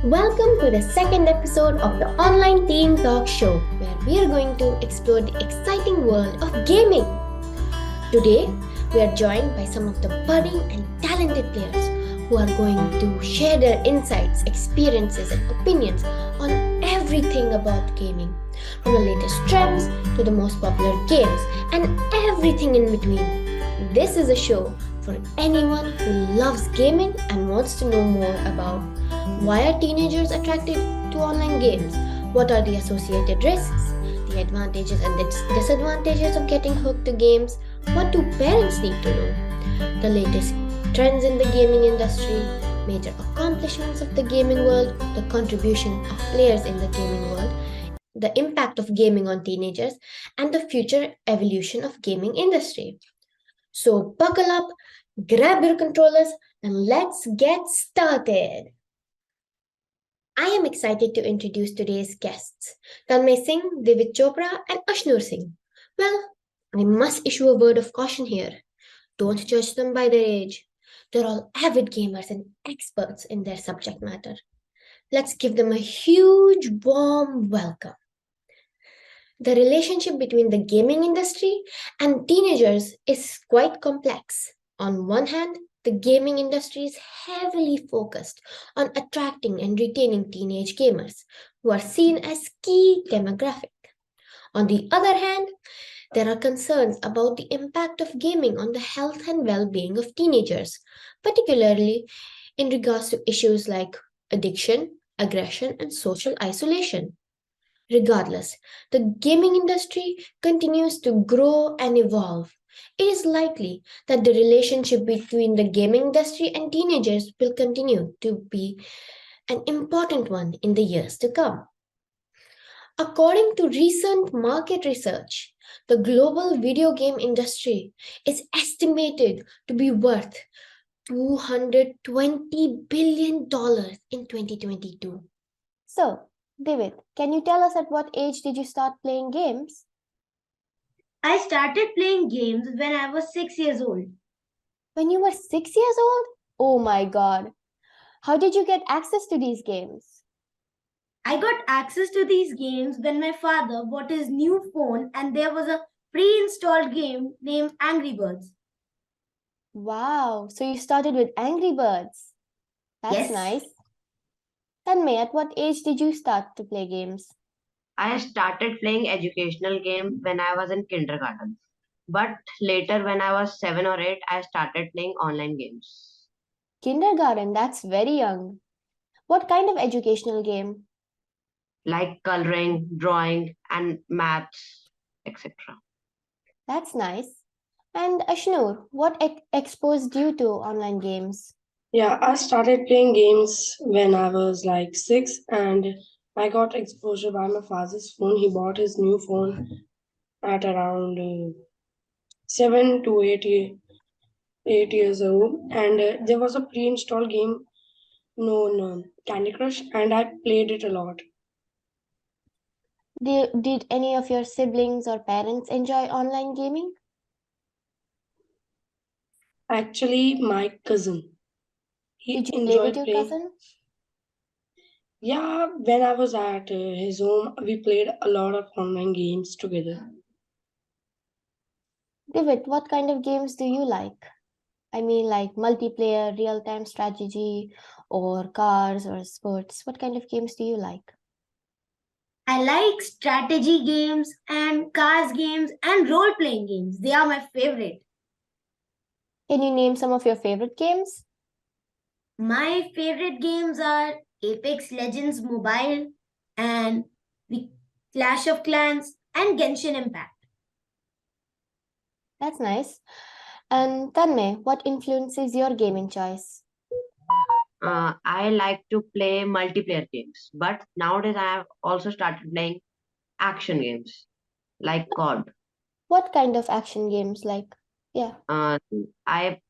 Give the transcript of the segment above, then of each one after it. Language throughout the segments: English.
Welcome to the second episode of the Online Teen Talk Show, where we are going to explore the exciting world of gaming. Today, we are joined by some of the budding and talented players who are going to share their insights, experiences, and opinions on everything about gaming, from the latest trends to the most popular games and everything in between. This is a show for anyone who loves gaming and wants to know more about why are teenagers attracted to online games, what are the associated risks, the advantages and the disadvantages of getting hooked to games, what do parents need to know, the latest trends in the gaming industry, major accomplishments of the gaming world, the contribution of players in the gaming world, the impact of gaming on teenagers, and the future evolution of gaming industry. So buckle up, grab your controllers, and let's get started. I am excited to introduce today's guests, Tanmay Singh, David Chopra, and Ashnur Singh. Well, I must issue a word of caution here. Don't judge them by their age. They're all avid gamers and experts in their subject matter. Let's give them a huge warm welcome. The relationship between the gaming industry and teenagers is quite complex. On one hand, the gaming industry is heavily focused on attracting and retaining teenage gamers, who are seen as key demographic. On the other hand, there are concerns about the impact of gaming on the health and well-being of teenagers, particularly in regards to issues like addiction, aggression, and social isolation. Regardless, the gaming industry continues to grow and evolve. It is likely that the relationship between the gaming industry and teenagers will continue to be an important one in the years to come. According to recent market research, the global video game industry is estimated to be worth $220 billion in 2022. So, David, can you tell us at what age did you start playing games? I started playing games when I was 6 years old. When you were 6 years old? Oh my god. How did you get access to these games? I got access to these games when my father bought his new phone and there was a pre installed game named Angry Birds. Wow, so you started with Angry Birds. That's Yes. nice. Tanmay, at what age did you start to play games? I started playing educational game when I was in kindergarten. But later, when I was 7 or 8, I started playing online games Kindergarten, that's very young. What kind of educational game? like coloring, drawing, and maths, etc. That's nice. And Ashnur, what exposed you to online games? Yeah, I started playing games when I was like 6, and I got exposure by my father's phone. He bought his new phone at around 7 to 8 years old, and there was a pre installed game known Candy Crush, and I played it a lot. Did any of your siblings or parents enjoy online gaming? Actually, my cousin, he Did you play with enjoyed your playing. cousin? Yeah, when I was at his home, we played a lot of online games together. David, what kind of games do you like? I mean, like multiplayer, real-time strategy, or cars or sports. What kind of games do you like? I like strategy games and cars games and role playing games. They are my favorite. Can you name some of your favorite games? My favorite games are Apex Legends Mobile and the Clash of Clans and Genshin Impact. That's nice. And Tanmay, what influences your gaming choice? I like to play multiplayer games, but nowadays I have also started playing action games like COD. What kind of action games like? Yeah. Uh, I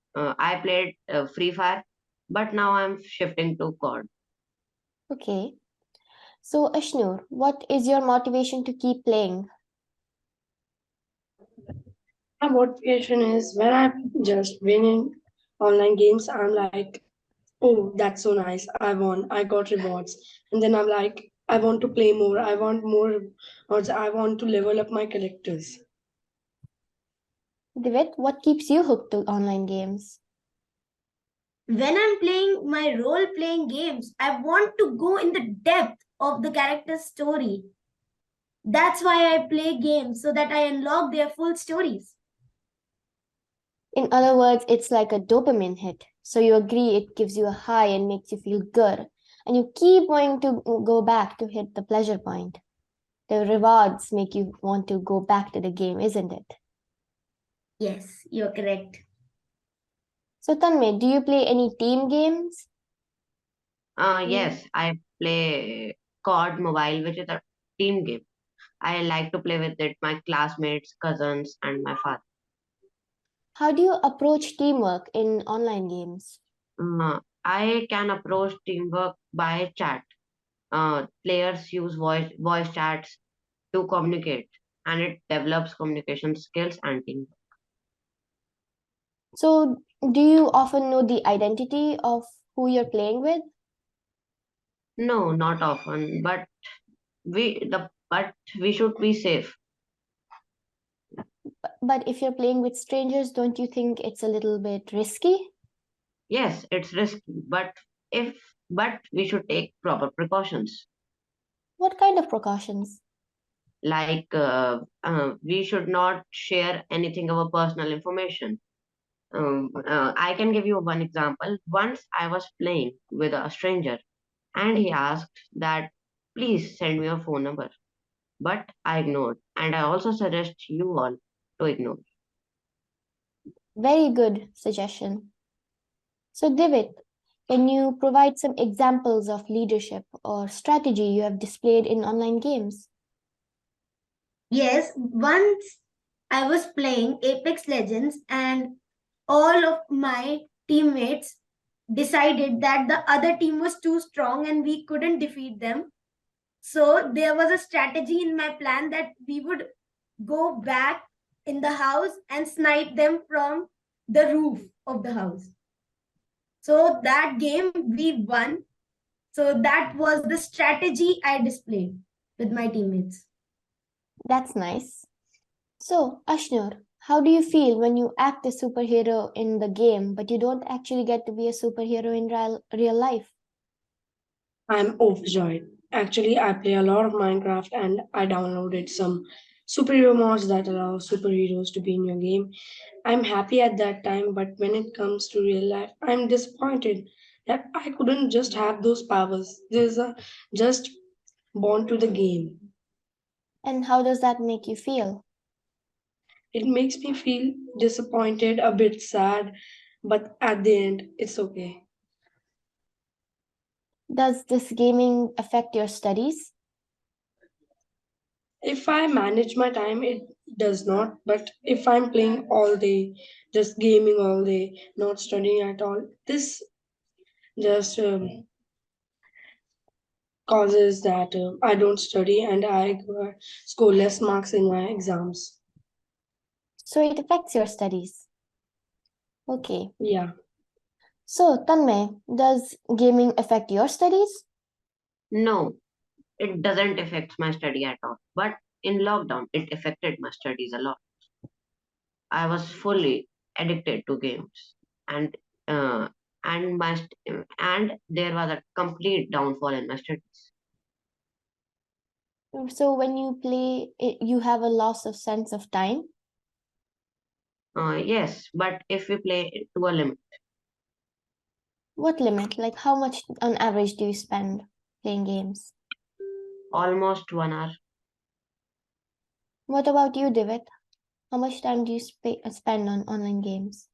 played Free Fire, but now I'm shifting to COD. Okay. So Ashnur, what is your motivation to keep playing? My motivation is when I'm just winning online games, I'm like, Oh, that's so nice. I won. I got rewards. And then I'm like, I want to play more. I want more, or I want to level up my characters. Divit, what keeps you hooked to online games? When I'm playing my role playing games, I want to go in the depth of the character's story. That's why I play games so that I unlock their full stories. In other words, it's like a dopamine hit. So you agree it gives you a high and makes you feel good. And you keep wanting to go back to hit the pleasure point. The rewards make you want to go back to the game, isn't it? Yes, you're correct. So Tanmay, do you play any team games? Yes, I play COD Mobile, which is a team game. I like to play with it, my classmates, cousins, and my father. How do you approach teamwork in online games? I can approach teamwork by chat. Players use voice chats to communicate, and it develops communication skills and teamwork. So do you often know the identity of who you're playing with? No, not often, but we should be safe. But if you're playing with strangers, don't you think it's a little bit risky? Yes, it's risky, but we should take proper precautions. What kind of precautions? Like we should not share anything of our personal information. I can give you one example. Once I was playing with a stranger, and he asked that, please send me your phone number. But I ignored, and I also suggest you all to ignore. Very good suggestion. So Divit, can you provide some examples of leadership or strategy you have displayed in online games? Yes, once I was playing Apex Legends and all of my teammates decided that the other team was too strong and we couldn't defeat them. So there was a strategy in my plan that we would go back in the house and snipe them from the roof of the house. So that game we won. So that was the strategy I displayed with my teammates. That's nice. So, Ashnur, how do you feel when you act a superhero in the game, but you don't actually get to be a superhero in real life? I'm overjoyed. Actually, I play a lot of Minecraft and I downloaded some superhero mods that allow superheroes to be in your game. I'm happy at that time, but when it comes to real life, I'm disappointed that I couldn't just have those powers. There's a just born to the game. And how does that make you feel? It makes me feel disappointed, a bit sad, but at the end, it's okay. Does this gaming affect your studies? If I manage my time, it does not. But if I'm playing all day, just gaming all day, not studying at all, this just causes that I don't study and I score less marks in my exams. So it affects your studies. Okay. Yeah. So, Tanmay, does gaming affect your studies? No, it doesn't affect my study at all. But in lockdown, it affected my studies a lot. I was fully addicted to games, and uh, and there was a complete downfall in my studies. So when you play, you have a loss of sense of time. Yes, but if we play it to a limit, What limit? Like how much on average do you spend playing games? almost 1 hour. What about you, Divit? How much time do you spend on online games?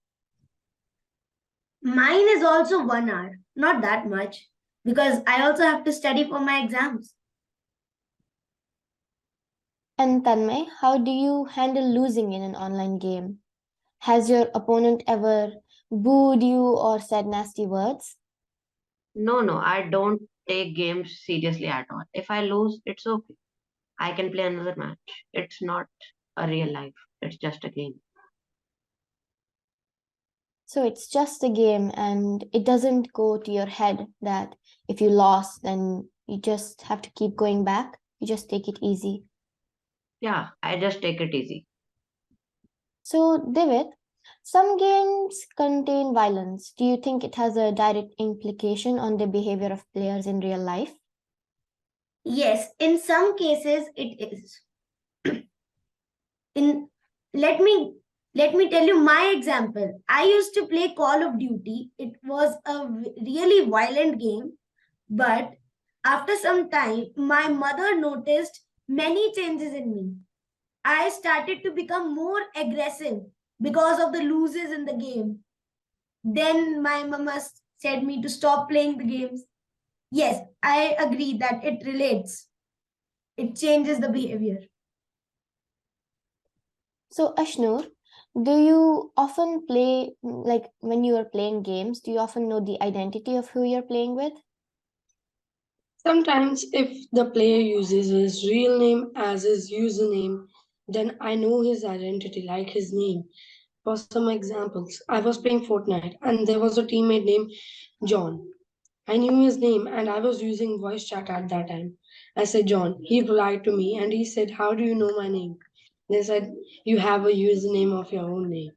Mine is also 1 hour, not that much, because I also have to study for my exams. And Tanmay, how do you handle losing in an online game? Has your opponent ever booed you or said nasty words? No, I don't take games seriously at all. If I lose, it's okay. I can play another match. It's not a real life. It's just a game. So it's just a game and it doesn't go to your head that if you lost, then you just have to keep going back. You just take it easy. Yeah, I just take it easy. So, David, some games contain violence. Do you think it has a direct implication on the behavior of players in real life? Yes, in some cases it is. in let me let me tell you my example. I used to play Call of Duty. It was a really violent game, but after some time my mother noticed many changes in me. I started to become more aggressive because of the losses in the game. Then my mama said me to stop playing the games. Yes, I agree that it relates. It changes the behavior. So, Ashnur, do you often play, like when you are playing games, do you often know the identity of who you're playing with? Sometimes, if the player uses his real name as his username, then I know his identity, like his name. For some examples, I was playing Fortnite and there was a teammate named John. I knew his name and I was using voice chat at that time. I said, John. He replied to me and he said, how do you know my name? They said, you have a username of your own name.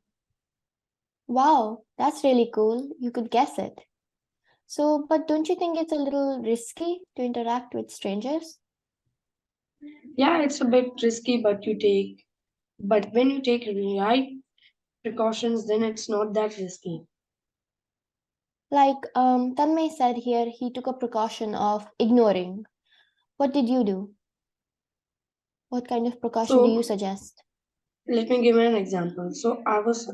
Wow, that's really cool. You could guess it. So, but don't you think it's a little risky to interact with strangers? Yeah, it's a bit risky, but when you take right precautions, then it's not that risky. Like Tanmay said here, he took a precaution of ignoring. What did you do? What kind of precaution do you So suggest? let me give an example. So I was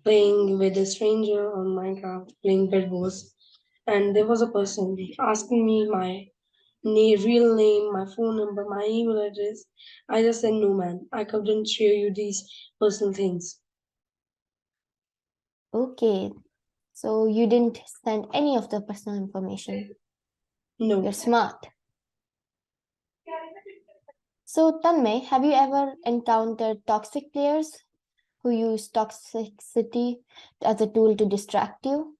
playing with a stranger on Minecraft, playing Bed Wars, and there was a person asking me my real name, my phone number, my email address. I just said, no, man, I couldn't share you these personal things. Okay, so you didn't send any of the personal information. No. You're smart. So, Tanmay, have you ever encountered toxic players who use toxicity as a tool to distract you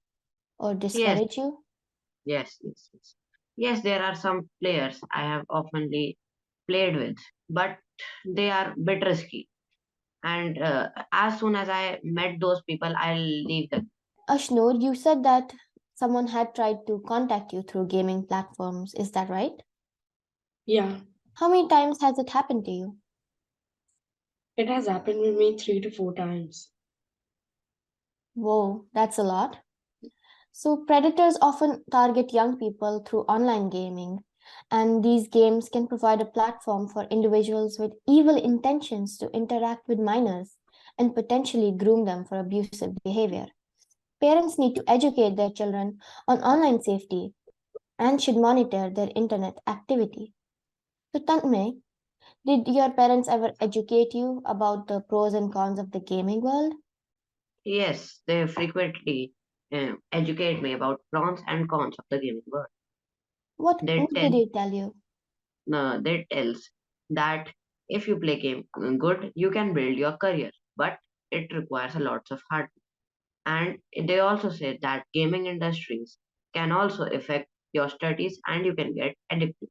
or Yes, discourage you? yes. Yes, there are some players I have oftenly played with, but they are bit risky. And as soon as I met those people, I'll leave them. Ashnur, you said that someone had tried to contact you through gaming platforms. Is that right? Yeah, How many times has it happened to you? it has happened with me 3 to 4 times. Whoa, that's a lot. So, predators often target young people through online gaming, and these games can provide a platform for individuals with evil intentions to interact with minors and potentially groom them for abusive behavior. Parents need to educate their children on online safety and should monitor their internet activity. So, Tanmay, did your parents ever educate you about the pros and cons of the gaming world? Yes, they frequently educate me about pros and cons of the gaming world. They What tell, did they tell you? they tells that if you play game good, you can build your career, but it requires a lot of hard work. And they also say that gaming industries can also affect your studies and you can get addicted.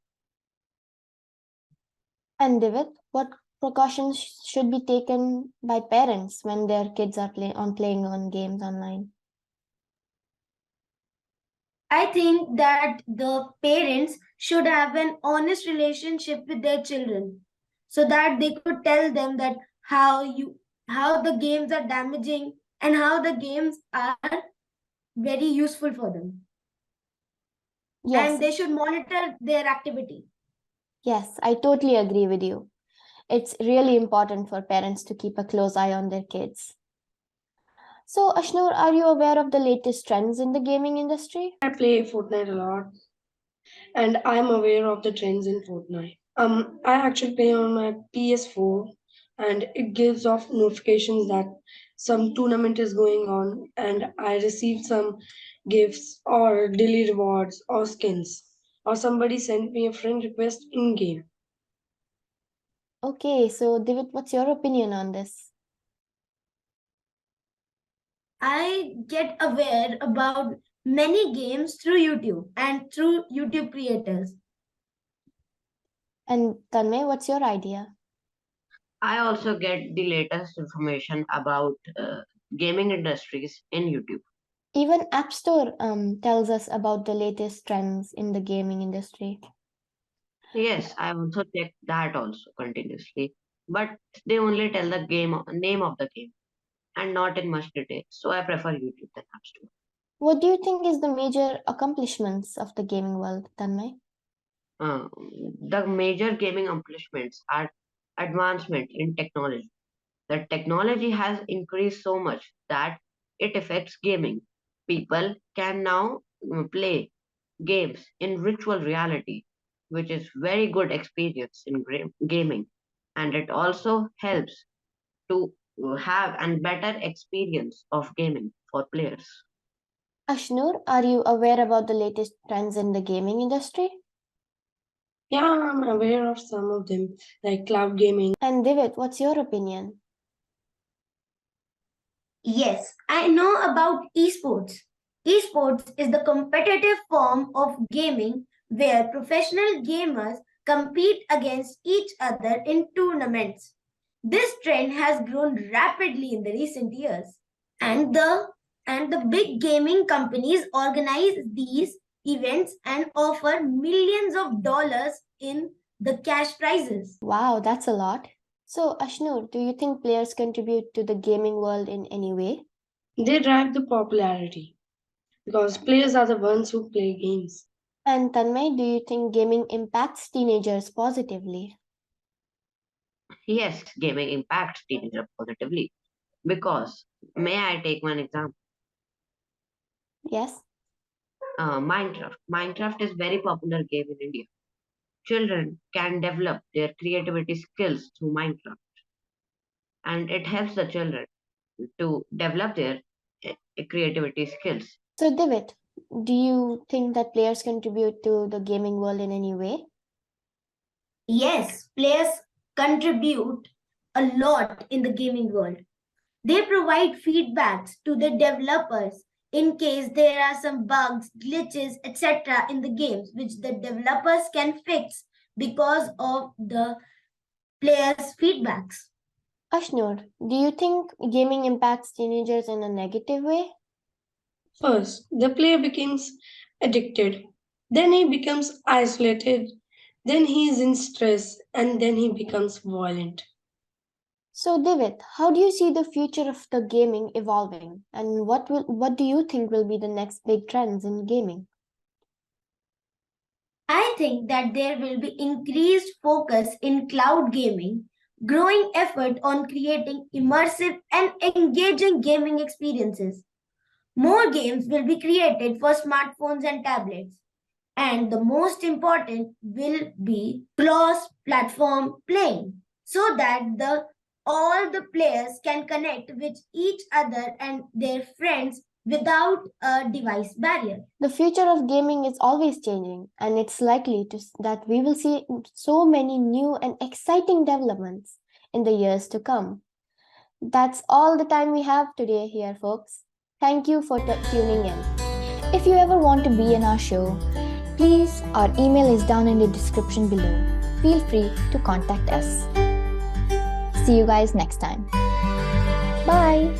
And Divit, what precautions should be taken by parents when their kids are playing on games online? I think that the parents should have an honest relationship with their children so that they could tell them that how the games are damaging and how the games are very useful for them, Yes, and they should monitor their activity. yes, I totally agree with you. It's really important for parents to keep a close eye on their kids. So, Ashnur, are you aware of the latest trends in the gaming industry? I play Fortnite a lot and I'm aware of the trends in Fortnite. I actually play on my PS4 and it gives off notifications that some tournament is going on and I received some gifts or daily rewards or skins or somebody sent me a friend request in game. Okay, so Divit, what's your opinion on this? I get aware about many games through YouTube and through YouTube creators. And Tanmay, what's your idea? I also get the latest information about gaming industries in YouTube. Even App Store tells us about the latest trends in the gaming industry. Yes, I also check that also continuously, but they only tell the name of the game and not in much detail. So I prefer YouTube than App Store. What do you think is the major accomplishments of the gaming world, Tanmay? Uh, the major gaming accomplishments are advancement in technology. The technology has increased so much that it affects gaming. People can now play games in virtual reality, which is very good experience in gaming, and it also helps to have a better experience of gaming for players. Ashnur, are you aware about the latest trends in the gaming industry? Yeah, I'm aware of some of them, like cloud gaming. And Divit, what's your opinion? Yes, I know about esports. Esports is the competitive form of gaming where professional gamers compete against each other in tournaments. This trend has grown rapidly in the recent years, and the big gaming companies organize these events and offer millions of dollars in the cash prizes. Wow, that's a lot. So, Ashnur, do you think players contribute to the gaming world in any way? They drive the popularity because players are the ones who play games. And Tanmay, do you think gaming impacts teenagers positively? Yes, gaming impacts teenagers positively because, may I take one example? Yes. Minecraft. Minecraft is very popular game in India. Children can develop their creativity skills through Minecraft, and it helps the children to develop their creativity skills. So, Divit, do you think that players contribute to the gaming world in any way? Yes, players contribute a lot in the gaming world. They provide feedbacks to the developers in case there are some bugs, glitches, etc. in the games, which the developers can fix because of the players' feedbacks. Ashnur, do you think gaming impacts teenagers in a negative way? First, the player becomes addicted, then he becomes isolated, then he is in stress, and then he becomes violent. So, Divit, how do you see the future of the gaming evolving, and what do you think will be the next big trends in gaming? I think that there will be increased focus in cloud gaming, growing effort on creating immersive and engaging gaming experiences. More games will be created for smartphones and tablets. And the most important will be cross platform playing so that all the players can connect with each other and their friends without a device barrier. The future of gaming is always changing, and it's likely that we will see so many new and exciting developments in the years to come. That's all the time we have today here, folks. Thank you for tuning in. If you ever want to be in our show, please, our email is down in the description below. Feel free to contact us. See you guys next time. Bye.